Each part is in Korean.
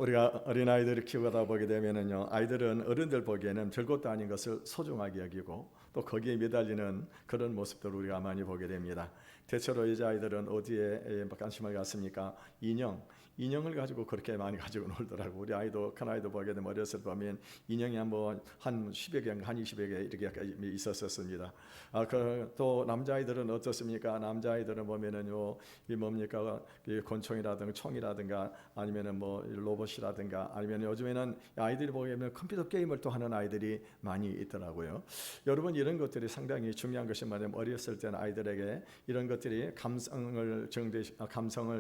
우리가 어린아이들을 키우다 보게 되면은요, 아이들은 어른들 보기에는 별것도 아닌 것을 소중하게 여기고 또 거기에 매달리는 그런 모습들을 우리가 많이 보게 됩니다. 대체로 이제 아이들은 어디에 관심을 갖습니까? 인형을 가지고 그렇게 많이 가지고 놀더라고. 우리 아이도, 큰 아이도 보게 되면 어렸을 때 보면 인형이 한 10여 개, 한 20여 개 이렇게 있었습니다. 또 남자아이들은 어떻습니까? 남자아이들은 보면은요, 이 뭡니까? 이 권총이라든가 총이라든가 아니면은 뭐 로봇이라든가 아니면 요즘에는 아이들이 보게 되면 컴퓨터 게임을 또 하는 아이들이 많이 있더라고요. 여러분, 이런 것들이 상당히 중요한 것이 뭐냐면 어렸을 때는 아이들에게 이런 것들이 감성을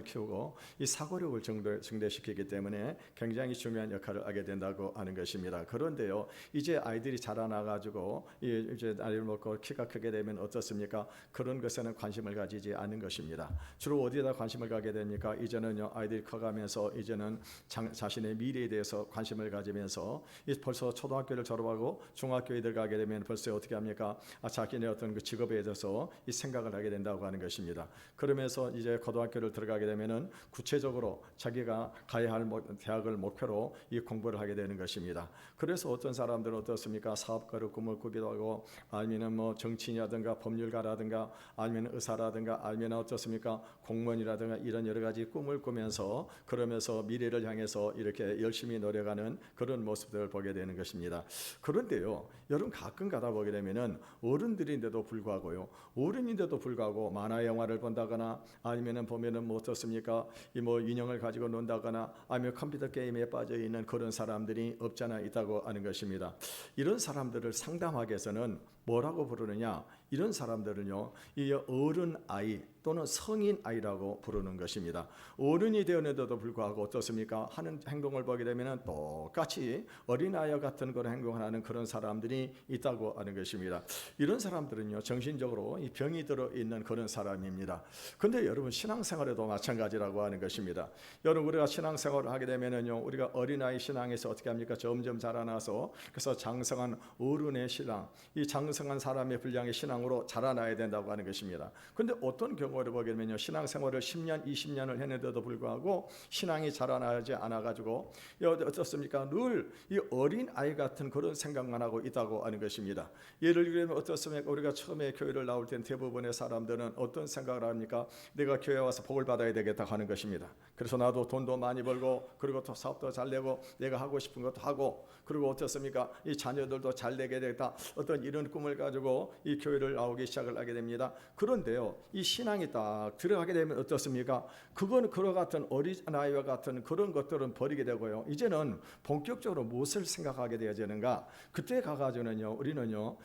키우고 이 사고력을 증대시키기 때문에 굉장히 중요한 역할을 하게 된다고 하는 것입니다. 그런데요, 이제 아이들이 자라나가지고 이제 나이를 먹고 키가 크게 되면 어떻습니까? 그런 것에는 관심을 가지지 않는 것입니다. 주로 어디에다 관심을 가게 됩니까? 이제는요, 아이들이 커가면서 이제는 자신의 미래에 대해서 관심을 가지면서 벌써 초등학교를 졸업하고 중학교에 들어가게 되면 벌써 어떻게 합니까? 자기네 어떤 그 직업에 대해서 이 생각을 하게 된다고 하는 것입니다. 그러면서 이제 고등학교를 들어가게 되면은 구체적으로 자기가 가야 할 대학을 목표로 이 공부를 하게 되는 것입니다. 그래서 어떤 사람들은 어떻습니까? 사업가를 꿈을 꾸기도 하고 아니면은 뭐 정치인이라든가 법률가라든가 아니면 의사라든가 아니면 어떻습니까? 공무원이라든가 이런 여러 가지 꿈을 꾸면서 그러면서 미래를 향해서 이렇게 열심히 노력하는 그런 모습들을 보게 되는 것입니다. 그런데요, 여러분 가끔 가다 보게 되면은 어른들인데도 불구하고 만화 영화를 본다거나 아니면은 보면은 뭐 어떻습니까? 이 뭐 인형을 가지고 논다거나 아니면 컴퓨터 게임에 빠져 있는 그런 사람들이 없잖아 있다고 하는 것입니다. 이런 사람들을 상담학에서는 뭐라고 부르느냐? 이런 사람들은요, 이 어른 아이 또는 성인 아이라고 부르는 것입니다. 어른이 되었는데도 불구하고 어떻습니까? 하는 행동을 보게 되면 똑같이 어린아이와 같은 그런 행동을 하는 그런 사람들이 있다고 하는 것입니다. 이런 사람들은요, 정신적으로 이 병이 들어있는 그런 사람입니다. 근데 여러분, 신앙생활에도 마찬가지라고 하는 것입니다. 여러분, 우리가 신앙생활을 하게 되면은요, 우리가 어린아이 신앙에서 어떻게 합니까? 점점 자라나서 그래서 장성한 어른의 신앙, 이 장성한 사람의 분량의 신앙으로 자라나야 된다고 하는 것입니다. 근데 어떤 경우를 보게 되면요, 신앙생활을 10년, 20년을 했는데도 불구하고 신앙이 자라나지 않아가지고 어떻습니까? 늘 이 어린 아이 같은 그런 생각만 하고 있다고 하는 것입니다. 예를 들면 어떻습니까? 우리가 처음에 교회를 나올 땐 대부분의 사람들은 어떤 생각을 합니까? 내가 교회 와서 복을 받아야 되겠다 하는 것입니다. 그래서 나도 돈도 많이 벌고 그리고 또 사업도 잘 내고 내가 하고 싶은 것도 하고 그리고 어떻습니까? 이 자녀들도 잘 되게 되겠다, 어떤 이런 꿈을 가지고 이 교회를 나오기 시작을 하게 됩니다. 그런데요, 이 신앙이 딱 들어가게 되면 어떻습니까? 그건 그와 같은 어린아이와 같은 그런 것들은 버리게 되고요, 이제는 본격적으로 무엇을 생각하게 되어지는가? 그때 가가지고는요, 우리는요,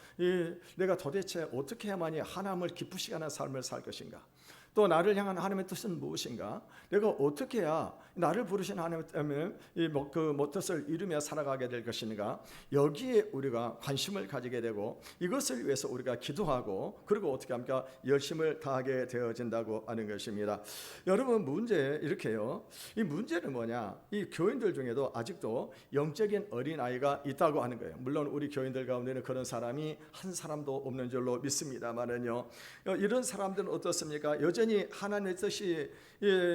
내가 도대체 어떻게 해야만이 하나님을 기쁘시게 하는 삶을 살 것인가? 또 나를 향한 하나님의 뜻은 무엇인가? 내가 어떻게 해야 나를 부르신 하나님의 때문에 그 뜻을 이루며 살아가게 될 것인가? 여기에 우리가 관심을 가지게 되고 이것을 위해서 우리가 기도하고 그리고 어떻게 합니까? 열심을 다하게 되어진다고 하는 것입니다. 여러분, 이렇게요. 이 문제는 뭐냐? 이 교인들 중에도 아직도 영적인 어린아이가 있다고 하는 거예요. 물론 우리 교인들 가운데는 그런 사람이 한 사람도 없는 줄로 믿습니다만은요, 이런 사람들은 어떻습니까? 여전히 하나님의 뜻이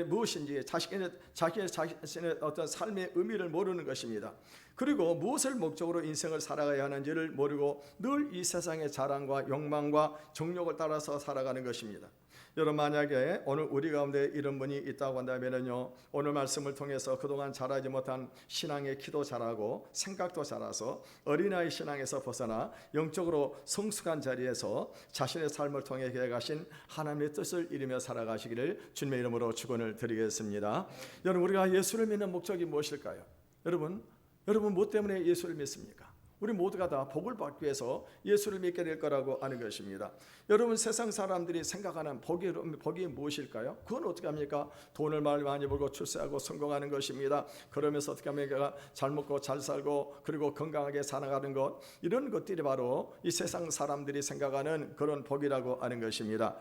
무엇인지 자신의 어떤 삶의 의미를 모르는 것입니다. 그리고 무엇을 목적으로 인생을 살아가야 하는지를 모르고 늘 이 세상의 자랑과 욕망과 정욕을 따라서 살아가는 것입니다. 여러분, 만약에 오늘 우리 가운데 이런 분이 있다고 한다면요, 오늘 말씀을 통해서 그동안 자라지 못한 신앙의 키도 자라고 생각도 자라서 어린아이 신앙에서 벗어나 영적으로 성숙한 자리에서 자신의 삶을 통해 계획하신 하나님의 뜻을 이루며 살아가시기를 주님의 이름으로 축원을 드리겠습니다. 여러분, 우리가 예수를 믿는 목적이 무엇일까요? 여러분 무엇 때문에 예수를 믿습니까? 우리 모두가 다 복을 받기 위해서 예수를 믿게 될 거라고 하는 것입니다. 여러분, 세상 사람들이 생각하는 복이 무엇일까요? 그건 어떻게 합니까? 돈을 많이 벌고 출세하고 성공하는 것입니다. 그러면서 어떻게 합니까? 잘 먹고 잘 살고 그리고 건강하게 살아가는 것, 이런 것들이 바로 이 세상 사람들이 생각하는 그런 복이라고 하는 것입니다.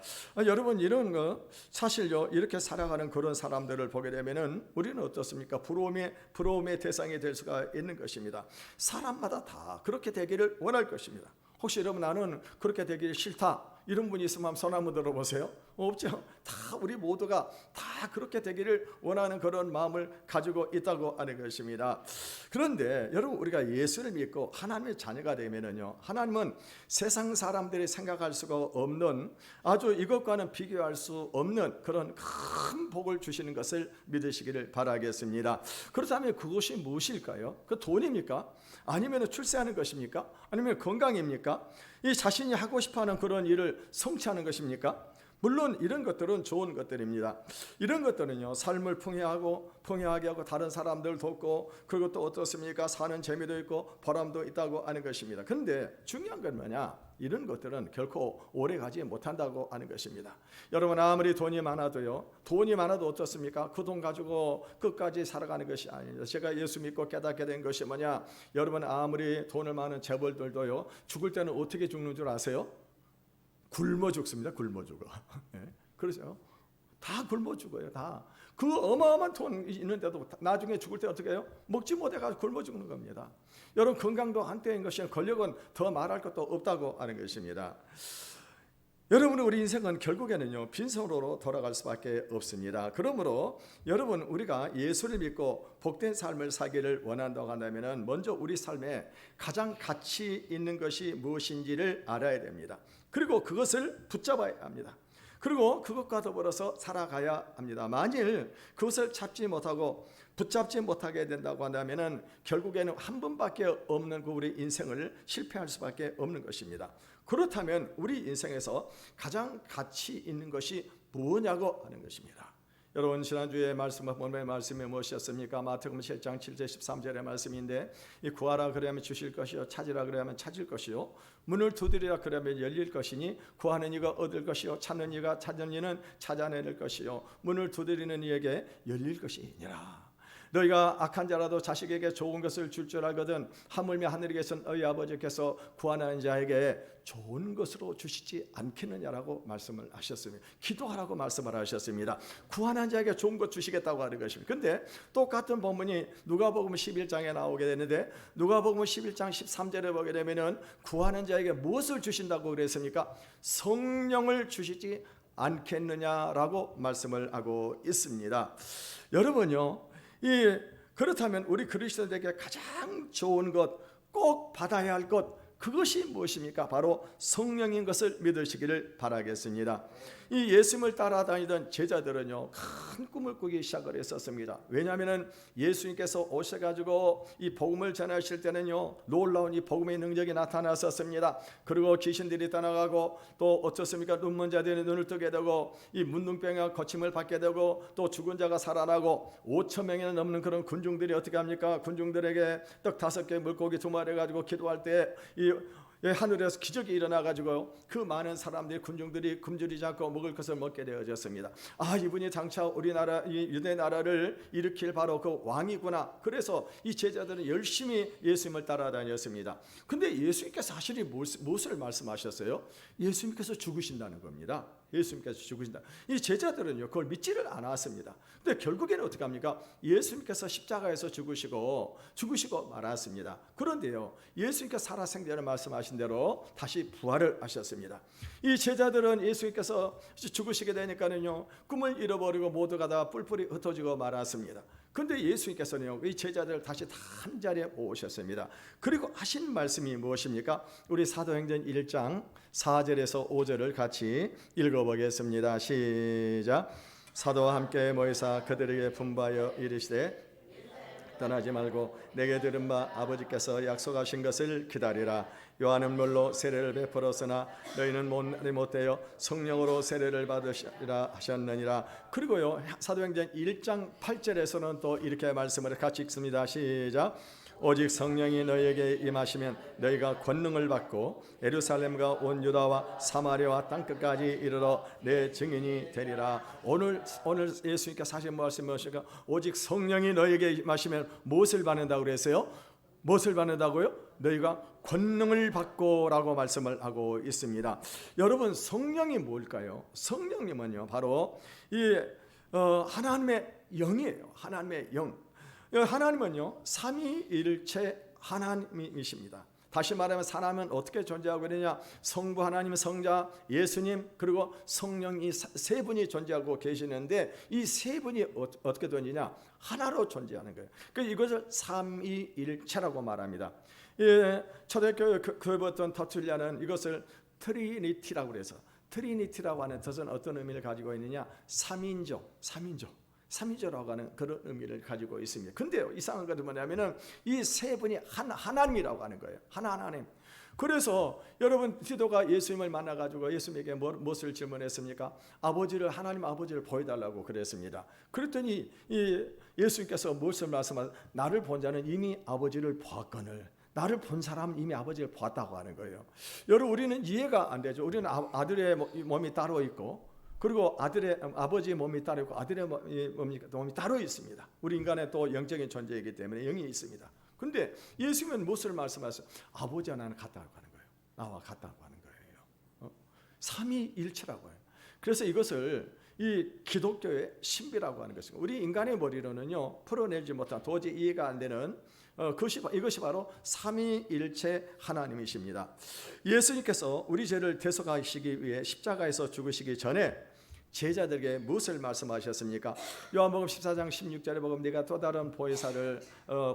여러분, 이런 거 사실요, 이렇게 살아가는 그런 사람들을 보게 되면은 우리는 어떻습니까? 부러움의 대상이 될 수가 있는 것입니다. 사람마다 다 그렇게 되기를 원할 것입니다. 혹시 여러분, 나는 그렇게 되기를 싫다, 이런 분이 있으면 손 한번 들어보세요. 없죠? 다 우리 모두가 다 그렇게 되기를 원하는 그런 마음을 가지고 있다고 하는 것입니다. 그런데 여러분, 우리가 예수를 믿고 하나님의 자녀가 되면은요, 하나님은 세상 사람들이 생각할 수가 없는, 아주 이것과는 비교할 수 없는 그런 큰 복을 주시는 것을 믿으시기를 바라겠습니다. 그렇다면 그것이 무엇일까요? 그 돈입니까? 아니면 출세하는 것입니까? 아니면 건강입니까? 이 자신이 하고 싶어하는 그런 일을 성취하는 것입니까? 물론 이런 것들은 좋은 것들입니다. 이런 것들은요, 삶을 풍요하게 하고 다른 사람들 돕고, 그리고 또 어떻습니까? 사는 재미도 있고 보람도 있다고 하는 것입니다. 그런데 중요한 건 뭐냐? 이런 것들은 결코 오래 가지 못한다고 하는 것입니다. 여러분, 아무리 돈이 많아도 어떻습니까? 그 돈 가지고 끝까지 살아가는 것이 아닙니다. 제가 예수 믿고 깨닫게 된 것이 뭐냐? 여러분, 아무리 돈을 많은 재벌들도요, 죽을 때는 어떻게 죽는 줄 아세요? 굶어 죽습니다. 굶어 죽어. 네, 그렇죠? 다 굶어 죽어요. 다. 그 어마어마한 돈 있는데도 나중에 죽을 때 어떻게 해요? 먹지 못해가지고 굶어 죽는 겁니다. 여러분, 건강도 한때인 것이, 권력은 더 말할 것도 없다고 하는 것입니다. 여러분, 우리 인생은 결국에는요, 빈손으로 돌아갈 수밖에 없습니다. 그러므로 여러분, 우리가 예수를 믿고 복된 삶을 살기를 원한다고 한다면 먼저 우리 삶에 가장 가치 있는 것이 무엇인지를 알아야 됩니다. 그리고 그것을 붙잡아야 합니다. 그리고 그것과 더불어서 살아가야 합니다. 만일 그것을 잡지 못하고 붙잡지 못하게 된다고 한다면 결국에는 한 번밖에 없는 그 우리 인생을 실패할 수밖에 없는 것입니다. 그렇다면 우리 인생에서 가장 가치 있는 것이 뭐냐고 하는 것입니다. 여러분, 지난주에 본문의 말씀이 무엇이었습니까? 마태복음 7장 7절 13절의 말씀인데, 이 구하라 그러면 주실 것이요, 찾으라 그러면 찾을 것이요, 문을 두드리라 그러면 열릴 것이니 구하는 이가 얻을 것이요, 찾는 이가 찾는 이는 찾아낼 것이요, 문을 두드리는 이에게 열릴 것이니라. 너희가 악한 자라도 자식에게 좋은 것을 줄 알거든 하물며 하늘에 계신 너희 아버지께서 구하는 자에게 좋은 것으로 주시지 않겠느냐라고 말씀을 하셨습니다. 기도하라고 말씀을 하셨습니다. 구하는 자에게 좋은 것 주시겠다고 하는 것입니다. 그런데 똑같은 본문이 누가복음 11장에 나오게 되는데, 누가복음 11장 13절에 보게 되면은 구하는 자에게 무엇을 주신다고 그랬습니까? 성령을 주시지 않겠느냐라고 말씀을 하고 있습니다. 여러분요, 그렇다면 우리 그리스도인에게 가장 좋은 것, 꼭 받아야 할 것, 그것이 무엇입니까? 바로 성령인 것을 믿으시기를 바라겠습니다. 이 예수님을 따라다니던 제자들은요, 큰 꿈을 꾸기 시작을 했었습니다. 왜냐하면 예수님께서 오셔가지고 이 복음을 전하실 때는요, 놀라운 이 복음의 능력이 나타났었습니다. 그리고 귀신들이 떠나가고, 또 어떻습니까? 눈먼 자들이 눈을 뜨게 되고, 이 문둥병이 고침을 받게 되고, 또 죽은 자가 살아나고, 5천 명이나 넘는 그런 군중들이 어떻게 합니까? 군중들에게 떡 5개 물고기 2마리 가지고 기도할 때 하늘에서 기적이 일어나가지고 그 많은 사람들이, 군중들이 굶주리지 않고 먹을 것을 먹게 되어졌습니다. 이분이 장차 우리나라, 이 유대 나라를 일으킬 바로 그 왕이구나. 그래서 이 제자들은 열심히 예수님을 따라다녔습니다. 근데 예수님께서 사실이 무엇을 말씀하셨어요? 예수님께서 죽으신다는 겁니다. 예수님께서 죽으신다. 이 제자들은요, 그걸 믿지를 않았습니다. 근데 결국에는 어떻게 합니까? 예수님께서 십자가에서 죽으시고 말았습니다. 그런데요, 예수님께서 살아생전에 말씀하신 대로 다시 부활을 하셨습니다. 이 제자들은 예수님께서 죽으시게 되니까는요, 꿈을 잃어버리고 모두가 다 뿔뿔이 흩어지고 말았습니다. 그런데 예수님께서는요, 이 제자들을 다시 다 한 자리에 모으셨습니다. 그리고 하신 말씀이 무엇입니까? 우리 사도행전 1장 4절에서 5절을 같이 읽어보겠습니다. 시작. 사도와 함께 모이사 그들에게 분부하여 이르시되 떠나지 말고 내게 들은 바 아버지께서 약속하신 것을 기다리라. 요한은 물로 세례를 베풀었으나 너희는 못되어 성령으로 세례를 받으시라 하셨느니라. 그리고요, 사도행전 1장 8절에서는 또 이렇게 말씀을 같이 읽습니다. 시작. 오직 성령이 너희에게 임하시면 너희가 권능을 받고 예루살렘과 온 유다와 사마리아와 땅끝까지 이르러 내 증인이 되리라. 오늘 예수님께서 사실 말씀하시니까 오직 성령이 너희에게 임하시면 무엇을 받는다고 그랬어요? 무엇을 받는다고요? 너희가 권능을 받고라고 말씀을 하고 있습니다. 여러분, 성령이 뭘까요? 성령님은요, 바로 하나님의 영이에요. 하나님의 영. 하나님은요, 삼위일체 하나님이십니다. 다시 말하면 사람은 어떻게 존재하고 있느냐? 성부 하나님, 성자 예수님, 그리고 성령, 이 세 분이 존재하고 계시는데 이 세 분이 어떻게 되느냐? 하나로 존재하는 거예요. 그래서 이것을 삼위일체라고 말합니다. 예, 초대교회 교회부터 터툴리아는 이것을 트리니티라고 그래서, 트리니티라고 하는 뜻은 어떤 의미를 가지고 있느냐? 삼위조라고 하는 그런 의미를 가지고 있습니다. 근데 이상한 것은 뭐냐면은 이 세 분이 하나님이라고 하는 거예요. 하나님. 그래서 여러분 디도가 예수님을 만나가지고 예수님에게 무엇을 질문했습니까? 하나님 아버지를 보여달라고 그랬습니다. 그랬더니 예수님께서 무엇을 말씀하셨어요? 나를 본 자는 이미 아버지를 보았거늘. 나를 본 사람은 이미 아버지를 보았다고 하는 거예요. 여러분 우리는 이해가 안 되죠. 우리는 아들의 몸이 따로 있고, 그리고 아버지의 몸이 따로 있고 아들의 몸이 따로 있습니다. 우리 인간의 또 영적인 존재이기 때문에 영이 있습니다. 근데 예수님은 무엇을 말씀하셨어요? 아버지와 나는 같다고 하는 거예요. 나와 같다고 하는 거예요. 삼위일체라고 해요. 그래서 이것을 이 기독교의 신비라고 하는 것입니다. 우리 인간의 머리로는요 풀어내지 못한, 도저히 이해가 안 되는 이것이 바로 삼위일체 하나님이십니다. 예수님께서 우리 죄를 대속하시기 위해 십자가에서 죽으시기 전에 제자들에게 무엇을 말씀하셨습니까? 요한복음 14장 16절에 보면 내가 또 다른 보혜사를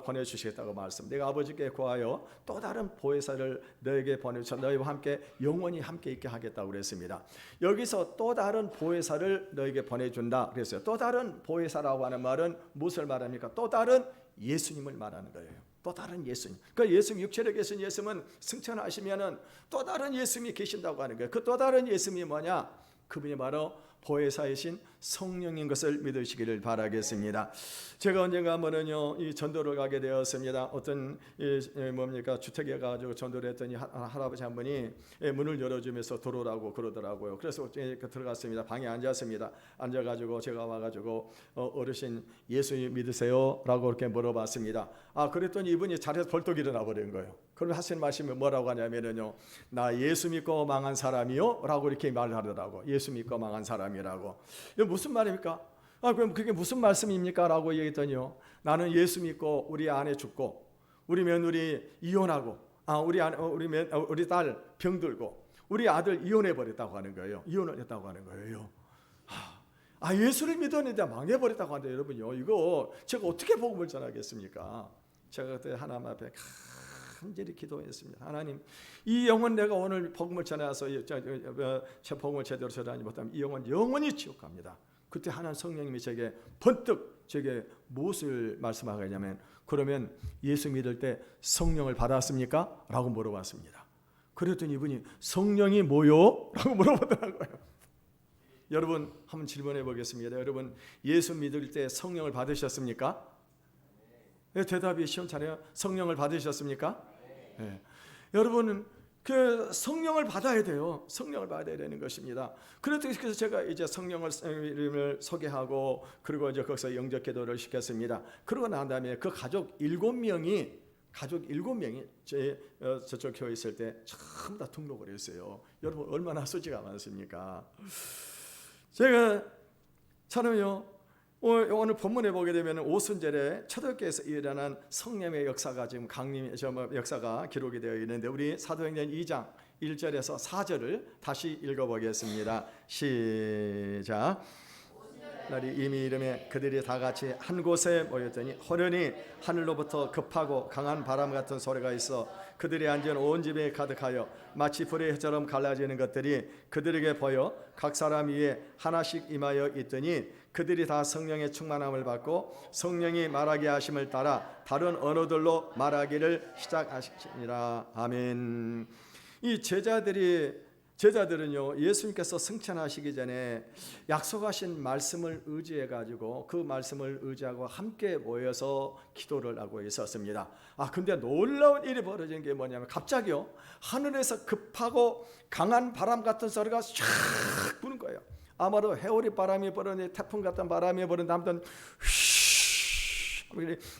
보내주시겠다고 말씀. 내가 아버지께 구하여 또 다른 보혜사를 너에게 보내주셔 너희와 함께 영원히 함께 있게 하겠다고 그랬습니다. 여기서 또 다른 보혜사를 너에게 보내준다 그랬어요. 또 다른 보혜사라고 하는 말은 무엇을 말합니까? 또 다른 예수님을 말하는 거예요. 또 다른 예수님. 그러니까 예수님, 육체로 계신 예수님은 승천하시면은 또 다른 예수님이 계신다고 하는 거예요. 그 또 다른 예수님이 뭐냐? 그분이 바로 보혜사이신 성령인 것을 믿으시기를 바라겠습니다. 제가 언젠가 한번은요 이 전도를 가게 되었습니다. 어떤 주택에 가지고 전도를 했더니 할아버지 한 분이 문을 열어주면서 들어오라고 그러더라고요. 그래서 들어갔습니다. 방에 앉았습니다. 앉아가지고 제가 와가지고 어르신 예수 믿으세요?라고 그렇게 물어봤습니다. 그랬더니 이분이 자리에서 벌떡 일어나 버린 거예요. 그럼 하신 말씀이 뭐라고 하냐면은요, 나 예수 믿고 망한 사람이요? 라고 이렇게 말을 하더라고. 예수 믿고 망한 사람이라고. 이거 무슨 말입니까? 그럼 그게 무슨 말씀입니까? 라고 얘기했더니요, 나는 예수 믿고 우리 아내 죽고 우리 며느리 이혼하고 우리 딸 병들고 우리 아들 이혼해 버렸다고 하는 거예요. 이혼을 했다고 하는 거예요. 예수를 믿었는데 망해버렸다고 하는데 여러분요, 이거 제가 어떻게 복음을 전하겠습니까? 제가 그때 하나님 앞에 간절히 기도했습니다. 하나님, 이 영혼 내가 오늘 복음을 전해서 제 복음을 제대로 전하지 못하면 이 영혼 영원히 지옥 갑니다. 그때 하나님 성령님이 번뜩 제게 무엇을 말씀하겠냐면, 그러면 예수 믿을 때 성령을 받았습니까? 라고 물어봤습니다. 그랬더니 이분이 성령이 뭐요? 라고 물어보더라고요. 여러분 한번 질문해 보겠습니다. 여러분 예수 믿을 때 성령을 받으셨습니까? 네, 대답이 시원찮아요. 성령을 받으셨습니까? 네. 여러분은 그 성령을 받아야 돼요. 성령을 받아야 되는 것입니다. 그래서 제가 이제 성령을 소개하고 그리고 이제 거기서 영접 기도를 시켰습니다. 그러고 난 다음에 그 가족 7명이 저쪽 교회 있을 때 전부 다 등록을 했어요. 여러분 얼마나 수지가 많습니까? 저는요 오늘 본문에 보게 되면 오순절에 초대교회에서 일어난 성령의 역사가 지금 역사가 기록이 되어 있는데, 우리 사도행전 2장 1절에서 4절을 다시 읽어보겠습니다. 시작. 날이 이미 이름에 그들이 다 같이 한 곳에 모였더니 호련히 하늘로부터 급하고 강한 바람 같은 소리가 있어 그들이 앉은 온 집에 가득하여 마치 불의 혀처럼 갈라지는 것들이 그들에게 보여 각 사람 위에 하나씩 임하여 있더니 그들이 다 성령의 충만함을 받고 성령이 말하게 하심을 따라 다른 언어들로 말하기를 시작하시니라. 아멘. 이 제자들은요 예수님께서 승천하시기 전에 약속하신 말씀을 의지해 가지고 그 말씀을 의지하고 함께 모여서 기도를 하고 있었습니다. 근데 놀라운 일이 벌어진 게 뭐냐면 갑자기요 하늘에서 급하고 강한 바람 같은 소리가 샥 부는 거예요. 아마도 해오리 바람이 부는데 태풍 같은 바람이 부는데 아무튼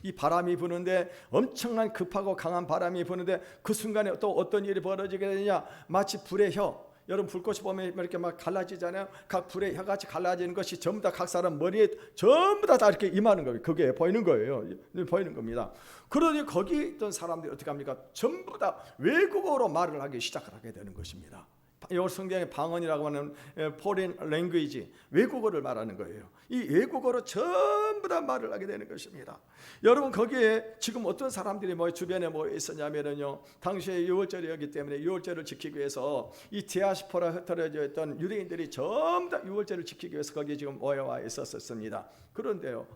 이 바람이 부는데 엄청난 급하고 강한 바람이 부는데 그 순간에 또 어떤 일이 벌어지게 되느냐, 마치 불의 혀, 여러분 불꽃이 보면 이렇게 막 갈라지잖아요. 각 불의 혀같이 갈라지는 것이 전부 다 각 사람 머리에 전부 다 이렇게 임하는 거예요. 그게 보이는 거예요. 보이는 겁니다. 그러니 거기 있던 사람들이 어떻게 합니까? 전부 다 외국어로 말을 하기 시작을 하게 되는 것입니다. 이 성경의 방언이라고 하는 foreign language, 외국어를 말하는 거예요. 이 외국어로 전부 다 말을 하게 되는 것입니다. 여러분 거기에 지금 어떤 사람들이 뭐 주변에 뭐 있었냐면요, 당시에 유월절이었기 때문에 유월절을 지키기 위해서 이 디아스포라 흩어져 있던 유대인들이 전부 다 유월절을 지키기 위해서 거기에 지금 모여와 있었습니다. 그런데요,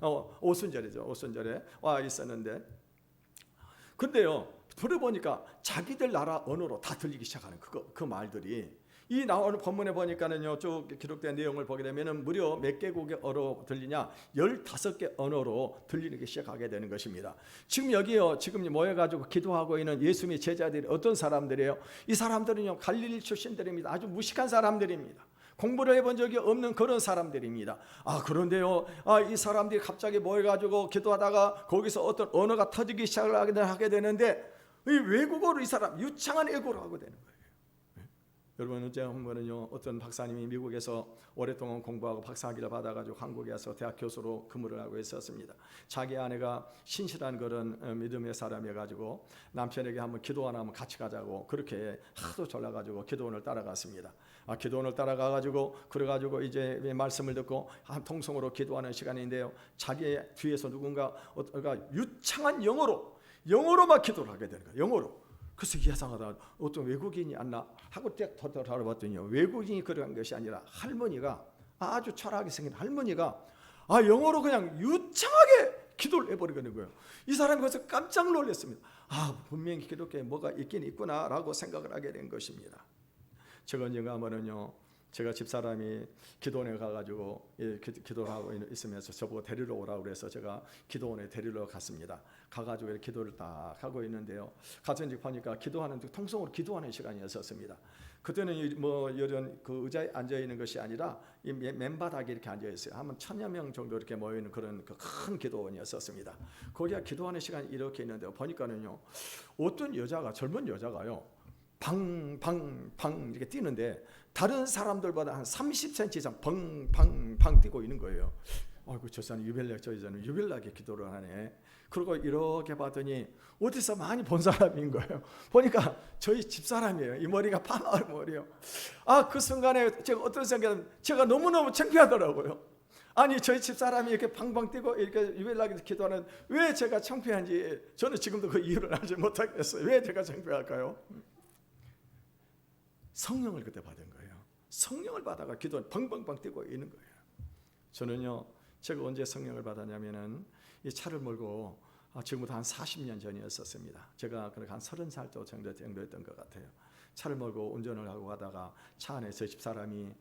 오순절이죠. 오순절에 와 있었는데, 근데요, 들어보니까 자기들 나라 언어로 다 들리기 시작하는 그 말들이, 이 나오는 본문에 보니까는요, 쭉 기록된 내용을 보게 되면은 무려 몇 개국의 언어로 들리냐? 15개 언어로 들리기 시작하게 되는 것입니다. 지금 여기요, 지금 모여가지고 기도하고 있는 예수님의 제자들이 어떤 사람들이에요? 이 사람들은요, 갈릴리 출신들입니다. 아주 무식한 사람들입니다. 공부를 해본 적이 없는 그런 사람들입니다. 그런데요, 이 사람들이 갑자기 모여가지고 기도하다가 거기서 어떤 언어가 터지기 시작하게 되는데, 이 외국어로 이 사람 유창한 외국어로 하게 되는 거예요. 여러분, 어제 한 번은요, 어떤 박사님이 미국에서 오랫동안 공부하고 박사학위를 받아가지고 한국에 와서 대학 교수로 근무를 하고 있었습니다. 자기 아내가 신실한 그런 믿음의 사람이어가지고 남편에게 한번 기도원을 한번 같이 가자고 그렇게 하도 졸라가지고 기도원을 따라갔습니다. 기도원을 따라가가지고 그래가지고 이제 말씀을 듣고 한 통성으로 기도하는 시간인데요, 자기의 뒤에서 누군가 유창한 영어로 막 기도를 하게 되는 거예요. 영어로. 그래서 이상하다, 어떤 외국인이 왔나 하고 더 알아봤더니 외국인이 그런 것이 아니라 할머니가, 아주 철학이 생긴 할머니가 영어로 그냥 유창하게 기도를 해버리는 거예요. 이 사람이 그래서 깜짝 놀랐습니다. 분명히 기독교에 뭐가 있긴 있구나라고 생각을 하게 된 것입니다. 제가 언젠가 한번은요, 제가 집사람이 기도원에 가가지고 기도를 하고 있으면서 저보고 데리러 오라고 그래서 제가 기도원에 데리러 갔습니다. 가가지고 이렇게 기도를 딱 하고 있는데요, 가서 이제 보니까 기도하는, 통성으로 기도하는 시간이었습니다. 그때는 뭐 이런 그 의자에 앉아 있는 것이 아니라 이 맨바닥에 이렇게 앉아 있어요. 한 1000여 명 정도 이렇게 모여 있는 그런 큰 기도원이었습니다. 거기가 기도하는 시간이 이렇게 있는데요, 보니까는요, 어떤 여자가, 젊은 여자가요, 방 이렇게 뛰는데 다른 사람들보다 한 30cm 이상 방 뛰고 있는 거예요. 저 사람 유별나게, 저 여자는 유별나게 기도를 하네. 그리고 이렇게 봤더니 어디서 많이 본 사람인 거예요. 보니까 저희 집사람이에요. 이 머리가 파마을 머리요. 그 순간에 제가 어떤 생각은, 제가 너무너무 창피하더라고요. 아니, 저희 집사람이 이렇게 방방 뛰고 이렇게 유별나게 기도하는, 왜 제가 창피한지 저는 지금도 그 이유를 알지 못하겠어요. 왜 제가 창피할까요? 성령을 그때 받은 거예요. 성령을 받아가 기도 벙벙벙 뛰고 있는 거예요. 저는요, 제가 언제 성령을 받았냐면은 이 차를 몰고 지금부터 한 40년 전이었습니다. 제가 한 30살 정도 됐던 것 같아요. 차를 몰고 운전을 하고 가다가 차 안에서 집사람이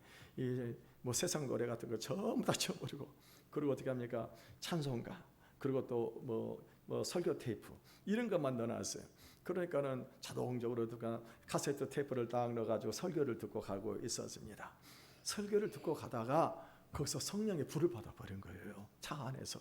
뭐 세상 노래 같은 거 전부 다 쳐버리고, 그리고 어떻게 합니까? 찬송가, 그리고 또 뭐 설교 테이프 이런 것만 넣어놨어요. 그러니까는 자동적으로 카세트 테이프를 딱 넣어가지고 설교를 듣고 가고 있었습니다. 설교를 듣고 가다가 거기서 성령의 불을 받아버린 거예요. 차 안에서.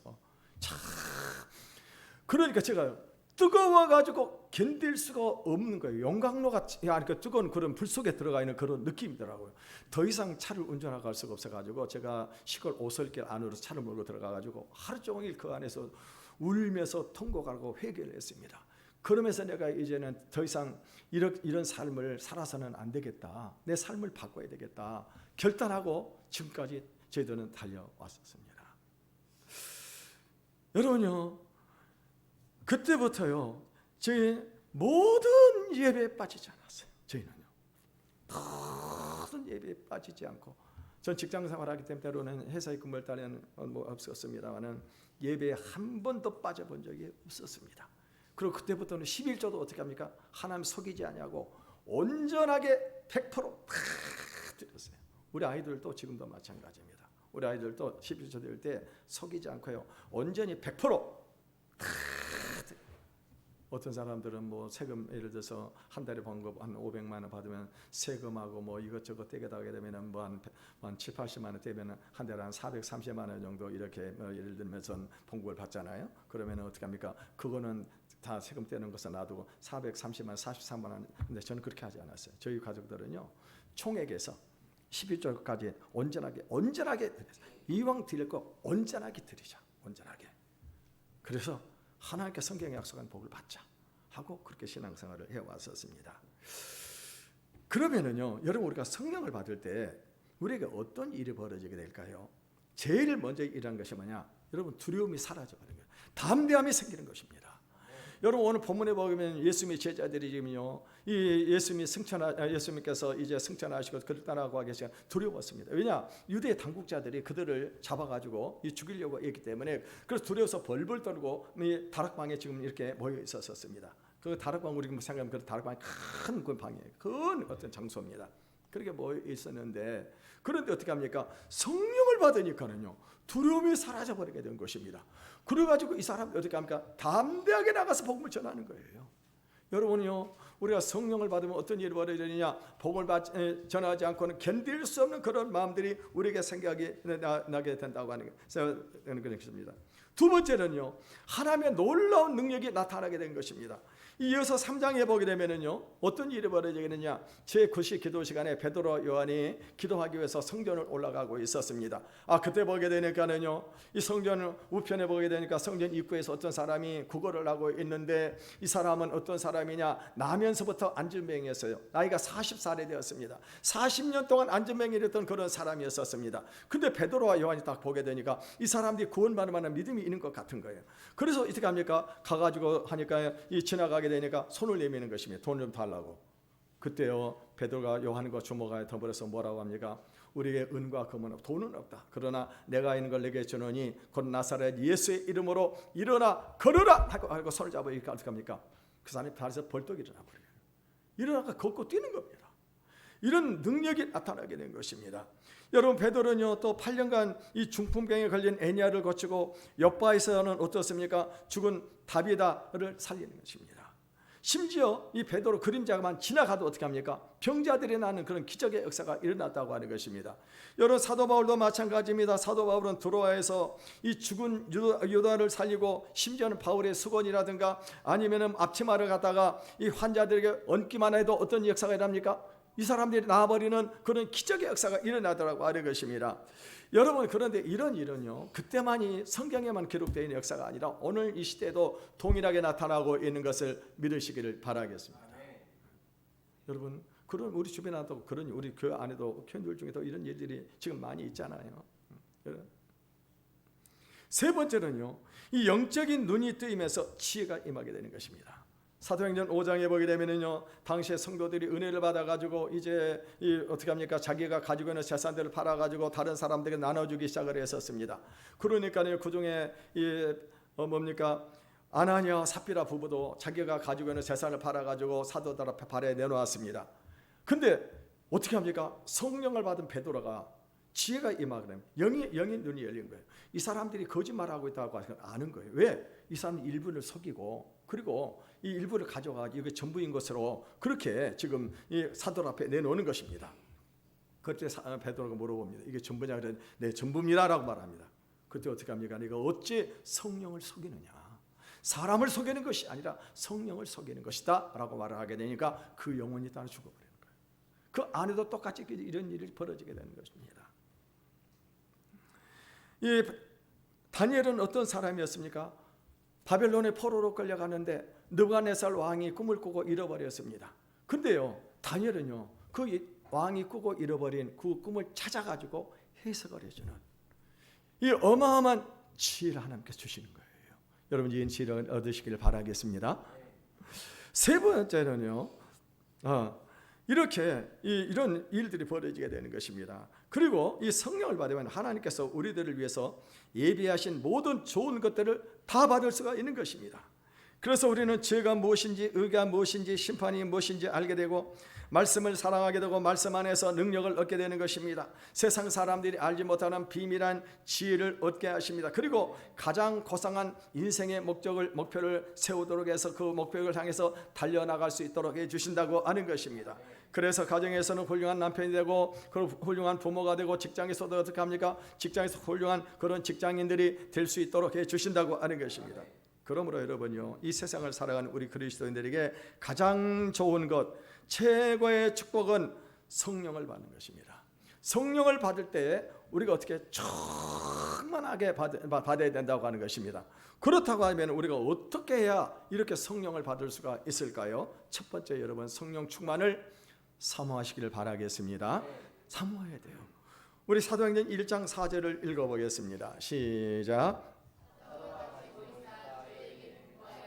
그러니까 제가 뜨거워가지고 견딜 수가 없는 거예요. 용광로가 그 뜨거운 그런 불 속에 들어가 있는 그런 느낌이더라고요. 더 이상 차를 운전하고 갈 수가 없어가지고 제가 시골 오솔길 안으로 차를 몰고 들어가가지고 하루 종일 그 안에서 울면서 통곡하고 회개를 했습니다. 그러면서 내가 이제는 더 이상 이런 삶을 살아서는 안 되겠다, 내 삶을 바꿔야 되겠다 결단하고 지금까지 저희들은 달려왔었습니다. 여러분요, 그때부터요, 저희 모든 예배에 빠지지 않았어요. 저희는요, 모든 예배에 빠지지 않고, 전 직장 생활하기 때문에 때로는 회사에 근무할 때는 뭐 없었습니다만은 예배에 한 번도 빠져본 적이 없었습니다. 그리고 그때부터는 11조도 어떻게 합니까? 하나님 속이지 아니하고 온전하게 100% 다 드렸어요. 우리 아이들도 지금도 마찬가지입니다. 우리 아이들도 11조 될 때 속이지 않고요, 온전히 100% 다 드려요. 어떤 사람들은 뭐 세금, 예를 들어서 한 달에 번 거 한 500만 원 받으면 세금하고 뭐 이것저것 떼게 하게 되면은 뭐 한 7, 80만 원 떼면은 한 달에 한 430만 원 정도 이렇게 예를 들면 본국을 받잖아요. 그러면 어떻게 합니까? 그거는 다 세금 떼는 것은 놔두고 430만 43만 원. 근데 저는 그렇게 하지 않았어요. 저희 가족들은요, 총액에서 12조까지 온전하게 이왕 드릴 거 온전하게 드리자. 온전하게. 그래서 하나님께 성경에 약속한 복을 받자 하고 그렇게 신앙생활을 해왔었습니다. 그러면은요, 여러분, 우리가 성령을 받을 때 우리에게 어떤 일이 벌어지게 될까요? 제일 먼저 일어난 것이 뭐냐? 여러분, 두려움이 사라져버리는 거예요. 담대함이 생기는 것입니다. 여러분, 오늘 본문에 보면 예수님의 제자들이 지금요, 예수님께서 이제 승천하시고 그를 따라가고 계시니까 두려웠습니다. 왜냐? 유대 당국자들이 그들을 잡아가지고 죽이려고 했기 때문에, 그래서 두려워서 벌벌 떨고 이 다락방에 지금 이렇게 모여 있었습니다. 그 다락방, 우리 생각하면 그 다락방이 큰 그 방이에요. 큰 어떤 장소입니다. 그렇게 모여 있었는데, 그런데 어떻게 합니까? 성령을 받으니까는요, 두려움이 사라져 버리게 된 것입니다. 그래가지고 이 사람이 어떻게 합니까? 담대하게 나가서 복음을 전하는 거예요. 여러분요, 우리가 성령을 받으면 어떤 일이 벌어지느냐? 복음을 전하지 않고는 견딜 수 없는 그런 마음들이 우리에게 생각이 나게 된다고 하는 것입니다. 두 번째는요, 하나님의 놀라운 능력이 나타나게 된 것입니다. 이어서 3장에 보게 되면은요, 어떤 일이 벌어지겠느냐? 제9시 기도 시간에 베드로 요한이 기도하기 위해서 성전을 올라가고 있었습니다. 그때 보게 되니까는요, 이 성전 우편에 보게 되니까 성전 입구에서 어떤 사람이 구걸을 하고 있는데, 이 사람은 어떤 사람이냐? 나면서부터 안진병이었어요. 나이가 40살이 되었습니다. 40년 동안 안진병이었던 그런 사람이었었습니다. 근데 베드로와 요한이 딱 보게 되니까 이 사람들이 구원받을 만한 믿음이 있는 것 같은 거예요. 그래서 어떻게 합니까? 가가지고 하니까 이 지나가게 되니까 손을 내미는 것입니다. 돈 좀 달라고. 그때요, 베드로가 요한과 주먹에 더불어서 뭐라고 합니까? 우리에게 은과 금은 없다, 돈은 없다. 그러나 내가 있는 걸 내게 주노니 곧 나사렛 예수의 이름으로 일어나 걸으라 하고 손을 잡으니까 어떻게 합니까? 그 사람이 발에서 벌떡 일어나 버려요. 일어나가 걷고 뛰는 겁니다. 이런 능력이 나타나게 된 것입니다. 여러분, 베드로는요, 또 8년간 이 중풍병에 걸린 애니아를 고치고 옆바에서는 어떻습니까? 죽은 다비다를 살리는 것입니다. 심지어 이 베드로 그림자만 지나가도 어떻게 합니까? 병자들이 나는 그런 기적의 역사가 일어났다고 하는 것입니다. 여러분, 사도 바울도 마찬가지입니다. 사도 바울은 드로아에서 이 죽은 유다를 살리고, 심지어는 바울의 수건이라든가 아니면은 앞치마를 갖다가 이 환자들에게 얹기만 해도 어떤 역사가 일어납니까? 이 사람들이 나아버리는 그런 기적의 역사가 일어나더라고 하는 것입니다. 여러분, 그런데 이런 일은요, 그때만이 성경에만 기록되어 있는 역사가 아니라 오늘 이 시대에도 동일하게 나타나고 있는 것을 믿으시기를 바라겠습니다. 여러분, 그런 우리 주변에도, 그런 우리 교회 안에도, 교인들 중에도 이런 일들이 지금 많이 있잖아요. 세 번째는요, 이 영적인 눈이 뜨이면서 지혜가 임하게 되는 것입니다. 사도행전 5장에 보게 되면은요, 당시에 성도들이 은혜를 받아가지고 이제 어떻게 합니까? 자기가 가지고 있는 재산들을 팔아가지고 다른 사람들에게 나눠주기 시작을 했었습니다. 그러니까요, 그 중에 아나니아 삽비라 부부도 자기가 가지고 있는 재산을 팔아가지고 사도들 앞에 발에 내놓았습니다. 근데 어떻게 합니까? 성령을 받은 베드로가 지혜가 임하게 되면 영의 눈이 열린 거예요. 이 사람들이 거짓말하고 있다고 아는 거예요. 왜? 이 사람은 일부를 속이고, 그리고 이 일부를 가져가지고 이게 전부인 것으로 그렇게 지금 이 사도 앞에 내놓는 것입니다. 그때 베드로가 물어봅니다. 이게 전부냐? 그래, 네, 전부입니다라고 말합니다. 그때 어떻게 합니까? 네가 어찌 성령을 속이느냐? 사람을 속이는 것이 아니라 성령을 속이는 것이다 라고 말을 하게 되니까 그 영혼이 따라 죽어버리는 거예요. 그 안에도 똑같이 이런 일이 벌어지게 되는 것입니다. 이 다니엘은 어떤 사람이었습니까? 바벨론의 포로로 끌려가는데 느부갓네살 왕이 꿈을 꾸고 잃어버렸습니다. 근데요, 다니엘은요, 그 왕이 꾸고 잃어버린 그 꿈을 찾아가지고 해석을 해주는 이 어마어마한 지혜를 하나님께서 주시는 거예요. 여러분, 이 지혜를 얻으시기를 바라겠습니다. 세 번째는요, 이렇게 이런 일들이 벌어지게 되는 것입니다. 그리고 이 성령을 받으면 하나님께서 우리들을 위해서 예비하신 모든 좋은 것들을 다 받을 수가 있는 것입니다. 그래서 우리는 죄가 무엇인지, 의가 무엇인지, 심판이 무엇인지 알게 되고, 말씀을 사랑하게 되고, 말씀 안에서 능력을 얻게 되는 것입니다. 세상 사람들이 알지 못하는 비밀한 지혜를 얻게 하십니다. 그리고 가장 고상한 인생의 목표를 세우도록 해서 그 목표를 향해서 달려나갈 수 있도록 해주신다고 하는 것입니다. 그래서 가정에서는 훌륭한 남편이 되고, 훌륭한 부모가 되고, 직장에서도 어떻게 합니까? 직장에서 훌륭한 그런 직장인들이 될 수 있도록 해주신다고 하는 것입니다. 그러므로 여러분요, 이 세상을 살아가는 우리 그리스도인들에게 가장 좋은 것, 최고의 축복은 성령을 받는 것입니다. 성령을 받을 때 우리가 어떻게 충만하게 받아야 된다고 하는 것입니다. 그렇다고 하면 우리가 어떻게 해야 이렇게 성령을 받을 수가 있을까요? 첫 번째, 여러분, 성령 충만을 사모하시기를 바라겠습니다. 사모해야 돼요. 우리 사도행전 1장 4절을 읽어보겠습니다. 시작.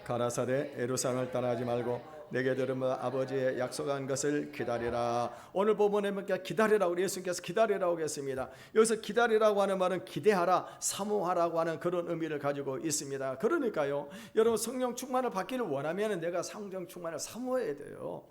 가라사대 에루살렘을 떠나지 말고 내게 들은 아버지의 약속한 것을 기다리라. 오늘 본문에 기다리라고 우리 예수님께서 기다리라고 했습니다. 여기서 기다리라고 하는 말은 기대하라, 사모하라고 하는 그런 의미를 가지고 있습니다. 그러니까요, 여러분 성령 충만을 받기를 원하면 내가 성령 충만을 사모해야 돼요.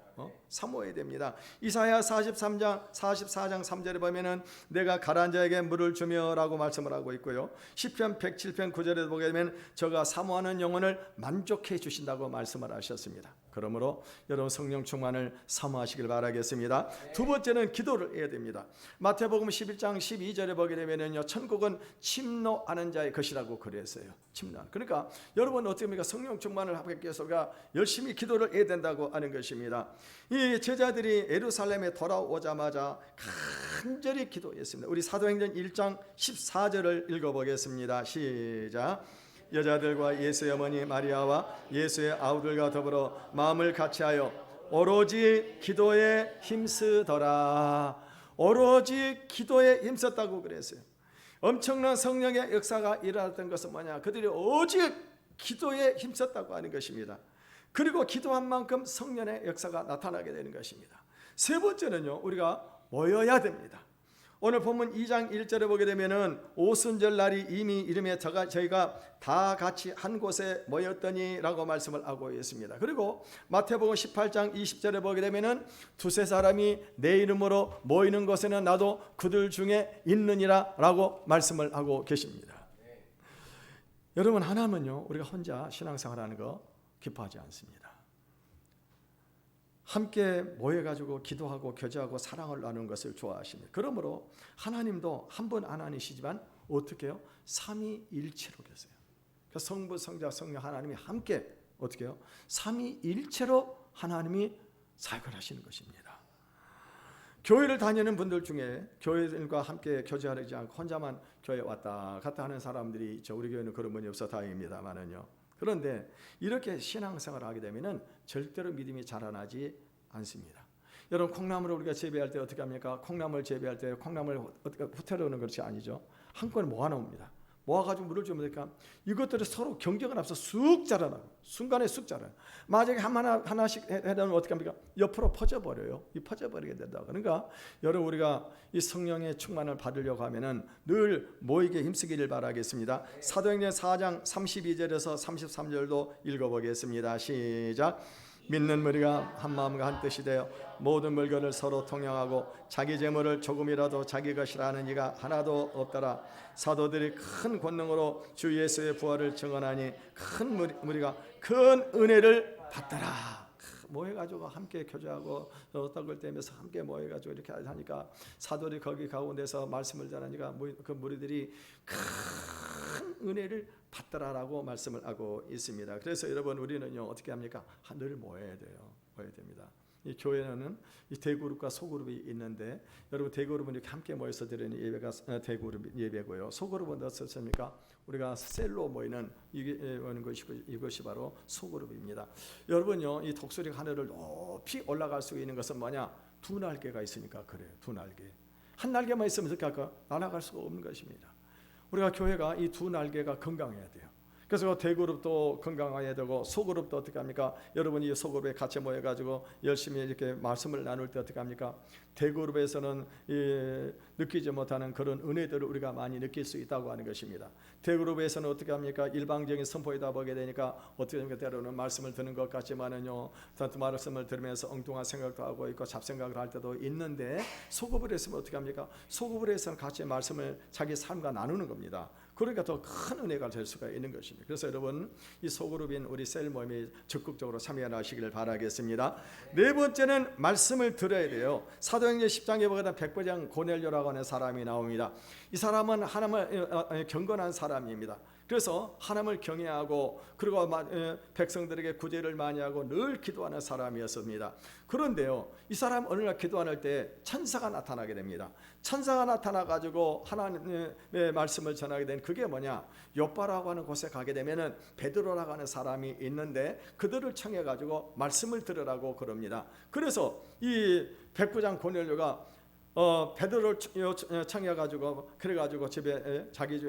사모해야 됩니다. 이사야 44장 3절에 보면은 내가 가라앉은 자에게 물을 주며라고 말씀을 하고 있고요. 시편 107편 9절에 보게 되면 저가 사모하는 영혼을 만족해 주신다고 말씀을 하셨습니다. 그러므로 여러분 성령 충만을 사모하시길 바라겠습니다. 두 번째는 기도를 해야 됩니다. 마태복음 11장 12절에 보게 되면요, 천국은 침노하는 자의 것이라고 그랬어요. 침노. 그러니까 여러분 어떻게 합니까? 성령 충만을 하기 위해서가 열심히 기도를 해야 된다고 하는 것입니다. 이 제자들이 예루살렘에 돌아오자마자 간절히 기도했습니다. 우리 사도행전 1장 14절을 읽어보겠습니다. 시작. 여자들과 예수의 어머니 마리아와 예수의 아우들과 더불어 마음을 같이하여 오로지 기도에 힘쓰더라. 오로지 기도에 힘썼다고 그랬어요. 엄청난 성령의 역사가 일어났던 것은 뭐냐? 그들이 오직 기도에 힘썼다고 하는 것입니다. 그리고 기도한 만큼 성령의 역사가 나타나게 되는 것입니다. 세 번째는요, 우리가 모여야 됩니다. 오늘 본문 2장 1절에 보게 되면은 오순절 날이 이미 이름에 저희가 다 같이 한 곳에 모였더니 라고 말씀을 하고 있습니다. 그리고 마태복음 18장 20절에 보게 되면은 두세 사람이 내 이름으로 모이는 곳에는 나도 그들 중에 있느니라 라고 말씀을 하고 계십니다. 여러분, 하나님은요, 우리가 혼자 신앙생활하는 거 기뻐하지 않습니다. 함께 모여가지고 기도하고 교제하고 사랑을 나누는 것을 좋아하십니다. 그러므로 하나님도 한 분 하나님이시지만 어떻게 해요? 삼위일체로 계세요. 성부, 성자, 성령 하나님이 함께 어떻게 해요? 삼위일체로 하나님이 사역을 하시는 것입니다. 교회를 다니는 분들 중에 교회들과 함께 교제하지 않고 혼자만 교회 왔다 갔다 하는 사람들이 우리 교회는 그런 분이 없어 다행입니다만은요. 그런데 이렇게 신앙생활을 하게 되면은 절대로 믿음이 자라나지 않습니다. 여러분, 콩나물을 우리가 재배할 때 어떻게 합니까? 콩나물 재배할 때 콩나물 어떻게 후퇴로는 것이 아니죠. 한꺼번에 모아놓습니다. 모아가지고 물을 주면 되니까 이것들이 서로 경쟁을 앞서 쑥 자라나고 순간에 쑥 자라요. 만약에 하나씩 해놓으면 어떻게 합니까? 옆으로 퍼져버려요. 이 퍼져버리게 된다. 그러니까 여러분, 우리가 이 성령의 충만을 받으려고 하면은 늘 모이게 힘쓰기를 바라겠습니다. 사도행전 4장 32절에서 33절도 읽어보겠습니다. 시작. 믿는 무리가 한 마음과 한 뜻이 되어 모든 물건을 서로 통용하고 자기 재물을 조금이라도 자기 것이라 하는 이가 하나도 없더라. 사도들이 큰 권능으로 주 예수의 부활을 증언하니 큰 무리가 큰 은혜를 받더라. 모여가지고 함께 교제하고 떡을 떼면서 함께 모여가지고 이렇게 하니까 사도들이 거기 가운데서 말씀을 전하니까 그 무리들이 큰 은혜를 받더라라고 말씀을 하고 있습니다. 그래서 여러분, 우리는요 어떻게 합니까? 늘 모여야 돼요. 모여야 됩니다. 이 교회는 이 대그룹과 소그룹이 있는데 여러분, 대그룹은 이렇게 함께 모여서 드리는 예배가 대그룹 예배고요. 소그룹은 어떻습니까? 우리가 셀로 모이는 이것이 바로 소그룹입니다. 여러분요, 이 독수리 하늘을 높이 올라갈 수 있는 것은 뭐냐? 두 날개가 있으니까 그래요. 두 날개. 한 날개만 있으면 어떻게 할까? 날아갈 수가 없는 것입니다. 우리가 교회가 이 두 날개가 건강해야 돼요. 그래서 대그룹도 건강해야 되고 소그룹도 어떻게 합니까? 여러분이 소그룹에 같이 모여가지고 열심히 이렇게 말씀을 나눌 때 어떻게 합니까? 대그룹에서는 느끼지 못하는 그런 은혜들을 우리가 많이 느낄 수 있다고 하는 것입니다. 대그룹에서는 어떻게 합니까? 일방적인 선포에다 보게 되니까 어떻게 합니까? 때로는 말씀을 듣는 것 같지만은요, 말씀을 들으면서 엉뚱한 생각도 하고 있고 잡생각을 할 때도 있는데 소그룹에 있으면 어떻게 합니까? 소그룹에서는 같이 말씀을 자기 삶과 나누는 겁니다. 그러니까 더 큰 은혜가 될 수가 있는 것입니다. 그래서 여러분, 이 소그룹인 우리 셀 모임에 적극적으로 참여하시기를 바라겠습니다. 네 번째는 말씀을 들어야 돼요. 사도행전 10장에 보면 백부장 고넬료라고 하는 사람이 나옵니다. 이 사람은 하나님을 경건한 사람입니다. 그래서 하나님을 경외하고 그리고 백성들에게 구제를 많이 하고 늘 기도하는 사람이었습니다. 그런데요, 이 사람 어느 날 기도할 때 천사가 나타나게 됩니다. 천사가 나타나 가지고 하나님의 말씀을 전하게 된 그게 뭐냐? 요빠라고 하는 곳에 가게 되면은 베드로라고 하는 사람이 있는데 그들을 청해 가지고 말씀을 들으라고 그럽니다. 그래서 이 백부장 고넬료가 베드로를 청해 가지고 그래 가지고 집에 자기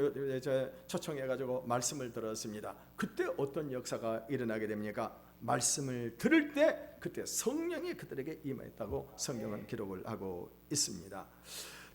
초청해 가지고 말씀을 들었습니다. 그때 어떤 역사가 일어나게 됩니까? 말씀을 들을 때 그때 성령이 그들에게 임했다고 성경은 기록을 하고 있습니다.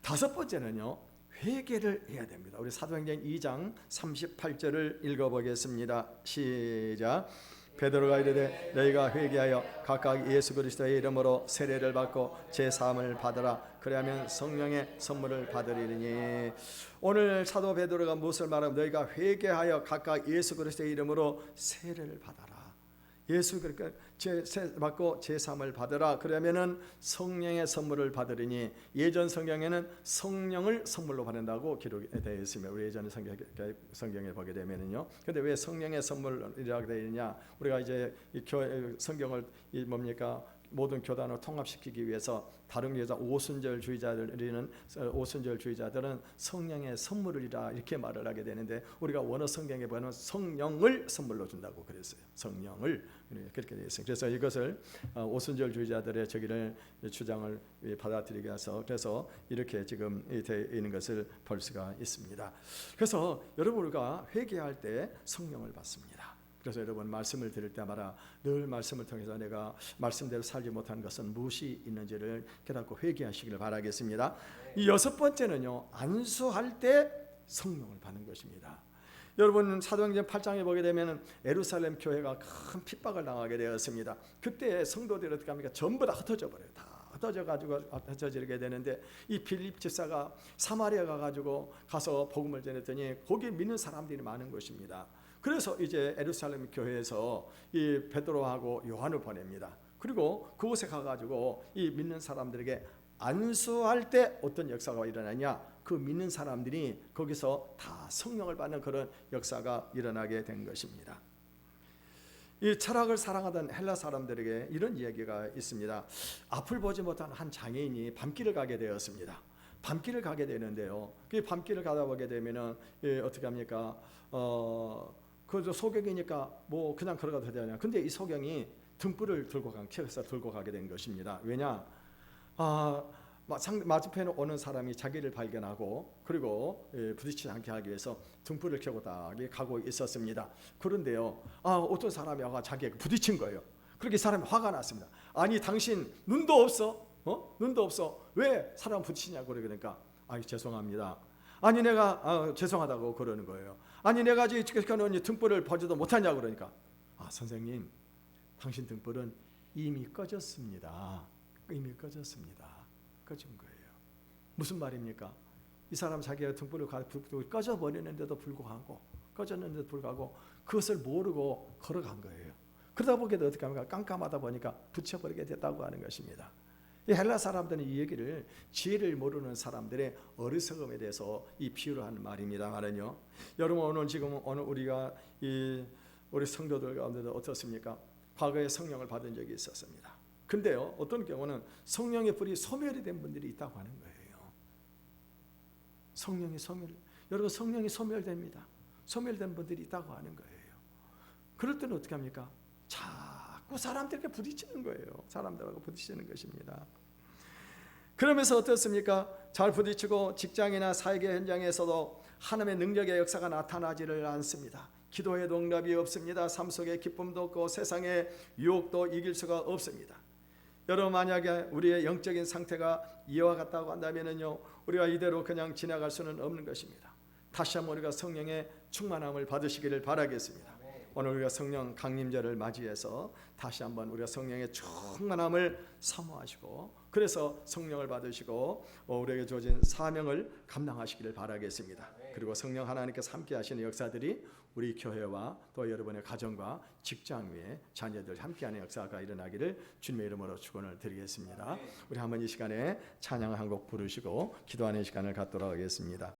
다섯 번째는요, 회개를 해야 됩니다. 우리 사도행전 2장 38절을 읽어보겠습니다. 시작. 베드로가 이르되 너희가 회개하여 각각 예수 그리스도의 이름으로 세례를 받고 제사함을 받으라. 그리하면 성령의 선물을 받으리니. 오늘 사도 베드로가 무엇을 말하면 너희가 회개하여 각각 예수 그리스도의 이름으로 세례를 받아라. 예수 그러니까 제사 받고 제사함을 받으라. 그러면은 성령의 선물을 받으리니. 예전 성경에는 성령을 선물로 받는다고 기록이 되어 있습니다. 우리 예전 성경에 보게 되면은요. 근데 왜 성령의 선물이라고 되어 있느냐? 우리가 이제 성경을 뭡니까? 모든 교단을 통합시키기 위해서 다른 교사 오순절주의자들은 성령의 선물이라 이렇게 말을 하게 되는데 우리가 원어 성경에 보면 성령을 선물로 준다고 그랬어요. 성령을 그렇게 되어 있어요. 그래서 이것을 오순절주의자들의 저기를 주장을 받아들이게 해서 그래서 이렇게 지금 되어 있는 것을 볼 수가 있습니다. 그래서 여러분 우리가 회개할 때 성령을 받습니다. 그래서 여러분 말씀을 들을 때마다 늘 말씀을 통해서 내가 말씀대로 살지 못한 것은 무엇이 있는지를 깨닫고 회개하시기를 바라겠습니다. 이 여섯 번째는요, 안수할 때 성령을 받는 것입니다. 여러분 사도행전 8장에 보게 되면 예루살렘 교회가 큰 핍박을 당하게 되었습니다. 그때 성도들이 어떻게 합니까? 전부 다 흩어져 버려요. 다 흩어져 가지고 흩어지게 되는데 이 빌립 집사가 사마리아 가서 복음을 전했더니 거기에 믿는 사람들이 많은 것입니다. 그래서 이제 예루살렘 교회에서 이 베드로하고 요한을 보냅니다. 그리고 그곳에 가가지고 이 믿는 사람들에게 안수할 때 어떤 역사가 일어나냐? 그 믿는 사람들이 거기서 다 성령을 받는 그런 역사가 일어나게 된 것입니다. 이 철학을 사랑하던 헬라 사람들에게 이런 이야기가 있습니다. 앞을 보지 못한 한 장애인이 밤길을 가게 되었습니다. 밤길을 가게 되는데요. 그 밤길을 가다 보게 되면은 어떻게 합니까? 그 소경이니까 뭐 그냥 걸어가도 되잖아요. 근데 이 소경이 등불을 들고 가게 된 것입니다. 왜냐? 맞은편에 오는 사람이 자기를 발견하고 그리고 부딪히지 않게 하기 위해서 등불을 켜고 가고 있었습니다. 그런데요, 어떤 사람이 와가 자기에게 부딪힌 거예요. 그렇게 사람이 화가 났습니다. 아니 당신 눈도 없어? 눈도 없어? 왜 사람 부딪히냐고 그러니까 죄송합니다. 아니 내가 죄송하다고 그러는 거예요. 아니 내가 지금 등불을 보지도 못하냐고 그러니까 선생님, 당신 등불은 이미 꺼졌습니다. 이미 꺼졌습니다. 꺼진 거예요. 무슨 말입니까? 이 사람 자기가 등불을 꺼져버리는데도 불구하고 꺼졌는데도 불구하고 그것을 모르고 걸어간 거예요. 그러다 보게 어떻게 합니까? 깜깜하다 보니까 붙여버리게 됐다고 하는 것입니다. 이 헬라 사람들은 이 얘기를 지혜를 모르는 사람들의 어리석음에 대해서 이 비유를 하는 말입니다만은요. 여러분 오늘 우리가 우리 성도들 가운데도 어떻습니까? 과거에 성령을 받은 적이 있었습니다. 근데요, 어떤 경우는 성령의 불이 소멸이 된 분들이 있다고 하는 거예요. 여러분 성령이 소멸됩니다. 소멸된 분들이 있다고 하는 거예요. 그럴 때는 어떻게 합니까? 자꾸 사람들에게 부딪히는 거예요. 사람들하고 부딪히는 것입니다. 그러면서 어떻습니까? 잘 부딪히고 직장이나 사회계 현장에서도 하나님의 능력의 역사가 나타나지를 않습니다. 기도에도 응답이 없습니다. 삶 속에 기쁨도 없고 세상의 유혹도 이길 수가 없습니다. 여러분 만약에 우리의 영적인 상태가 이와 같다고 한다면요, 우리가 이대로 그냥 지나갈 수는 없는 것입니다. 다시 한번 우리가 성령의 충만함을 받으시기를 바라겠습니다. 오늘 우리가 성령 강림절을 맞이해서 다시 한번 우리가 성령의 충만함을 사모하시고 그래서 성령을 받으시고 우리에게 주어진 사명을 감당하시기를 바라겠습니다. 그리고 성령 하나님께서 함께 하시는 역사들이 우리 교회와 또 여러분의 가정과 직장 위에 자녀들 함께하는 역사가 일어나기를 주님의 이름으로 축원을 드리겠습니다. 우리 한번 이 시간에 찬양 한 곡 부르시고 기도하는 시간을 갖도록 하겠습니다.